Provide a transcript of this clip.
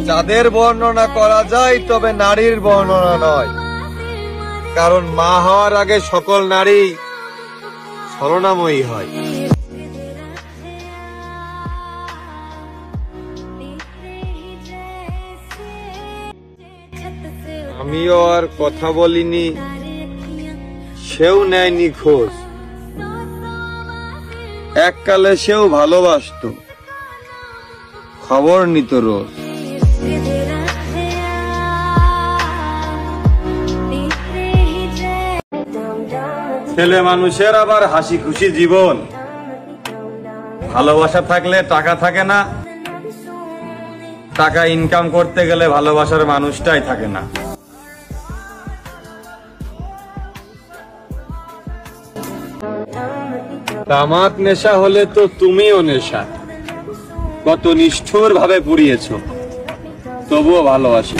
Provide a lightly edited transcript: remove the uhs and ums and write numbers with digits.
যাদের বর্ণনা করা যায় তবে নারীর বর্ণনা নয়, কারণ মা হওয়ার আগে সকল নারী ছলনাময়ী হয়। আমিও আর কথা বলিনি, সেও নেয়নি খোঁজ। এককালে সেও ভালোবাসতো, খবর নিত রোজ। ছেলে মানুষের আবার হাসি খুশি জীবন, ভালোবাসা থাকলে টাকা থাকে না, টাকা ইনকাম করতে গেলে ভালোবাসার মানুষটাই থাকে না। তামাক নেশা হলে তো তুমিও নেশা, কত নিষ্ঠুর ভাবে পুড়িয়েছ, তবুও ভালোবাসি।